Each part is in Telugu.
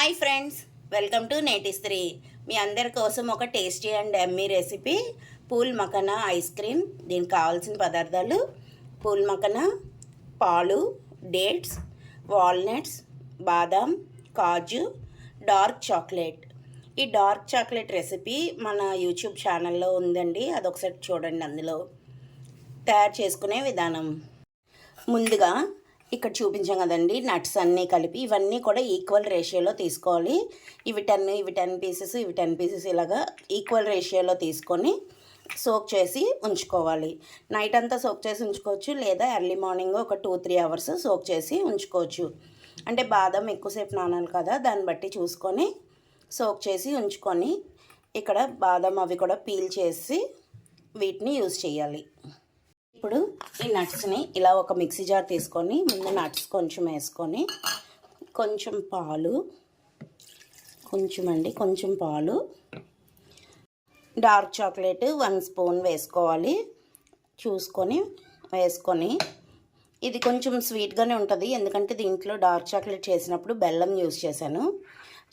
Hi friends, welcome to Netistree. మీ అందరి కోసం ఒక tasty and yummy recipe phool makhana ice cream. దీనికి కావాల్సిన పదార్థాలు: పూల్ మఖనా, పాలు, డేట్స్, వాల్నట్స్, బాదాం, కాజు, డార్క్ చాక్లెట్. ఈ డార్క్ చాక్లెట్ రెసిపీ మన యూట్యూబ్ ఛానల్లో ఉందండి, అదొకసారి చూడండి. అందులో తయారు చేసుకునే విధానం. ముందుగా ఇక్కడ చూపించాం కదండి, నట్స్ అన్నీ కలిపి ఇవన్నీ కూడా ఈక్వల్ రేషియోలో తీసుకోవాలి. ఇవి 10 పీసెస్, ఇవి 10 పీసెస్, ఇలాగా ఈక్వల్ రేషియోలో తీసుకొని సోక్ చేసి ఉంచుకోవాలి. నైట్ అంతా సోక్ చేసి ఉంచుకోవచ్చు, లేదా ఎర్లీ మార్నింగ్ ఒక 2-3 అవర్స్ సోక్ చేసి ఉంచుకోవచ్చు. అంటే బాదం ఎక్కువసేపు నానాలి కదా, దాన్ని బట్టి చూసుకొని సోక్ చేసి ఉంచుకొని ఇక్కడ బాదం అవి కూడా పీల్ చేసి వీటిని యూజ్ చేయాలి. ఇప్పుడు ఈ నట్స్ని ఇలా ఒక మిక్సీ జార్ తీసుకొని ముందు నట్స్ కొంచెం వేసుకొని కొంచెం పాలు, కొంచెం పాలు, డార్క్ చాక్లెట్ 1 స్పూన్ వేసుకోవాలి. చూసుకొని వేసుకొని, ఇది కొంచెం స్వీట్గానే ఉంటుంది ఎందుకంటే దీంట్లో డార్క్ చాక్లెట్ చేసినప్పుడు బెల్లం యూజ్ చేశాను.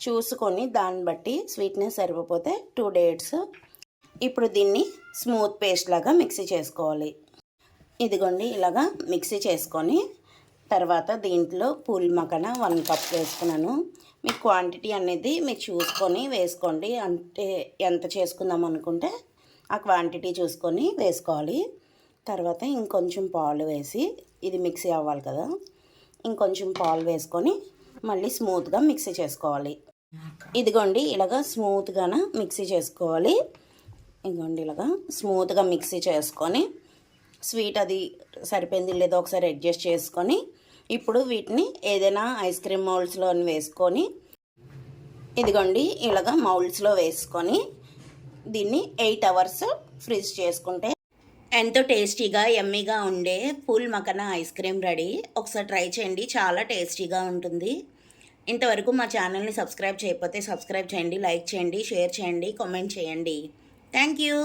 చూసుకొని దాన్ని బట్టి స్వీట్నెస్ సరిపోతే 2 డేట్స్. ఇప్పుడు దీన్ని స్మూత్ పేస్ట్ లాగా మిక్సీ చేసుకోవాలి. ఇదిగోండి, ఇలాగా మిక్సీ చేసుకొని తర్వాత దీంట్లో పూల్ మఖనా 1 కప్ వేసుకున్నాను. మీ క్వాంటిటీ అనేది మీరు చూసుకొని వేసుకోండి. అంటే ఎంత చేసుకుందాం అనుకుంటే ఆ క్వాంటిటీ చూసుకొని వేసుకోవాలి. తర్వాత ఇంకొంచెం పాలు వేసి, ఇది మిక్సీ అవ్వాలి కదా, ఇంకొంచెం పాలు వేసుకొని మళ్ళీ స్మూత్గా మిక్సీ చేసుకోవాలి. ఇదిగోండి, ఇలాగా స్మూత్గా మిక్సీ చేసుకోవాలి. ఇదిగోండి, ఇలాగా స్మూత్గా మిక్సీ చేసుకొని స్వీట్ అది సరిపోయింది లేదో ఒకసారి అడ్జస్ట్ చేసుకొని ఇప్పుడు వీటిని ఏదైనా ఐస్ క్రీమ్ మౌల్డ్స్లో వేసుకొని, ఇదిగోండి ఇలాగా మౌల్డ్స్లో వేసుకొని దీన్ని 8 అవర్స్ ఫ్రిడ్జ్ చేసుకుంటే ఎంతో టేస్టీగా యమ్మీగా ఉండే pool makhana ice cream ready. ఒకసారి ట్రై చేయండి, చాలా టేస్టీగా ఉంటుంది. ఇంతవరకు మా ఛానల్ని సబ్స్క్రైబ్ చేయకపోతే సబ్స్క్రైబ్ చేయండి, లైక్ చేయండి, షేర్ చేయండి, కామెంట్ చేయండి. Thank you.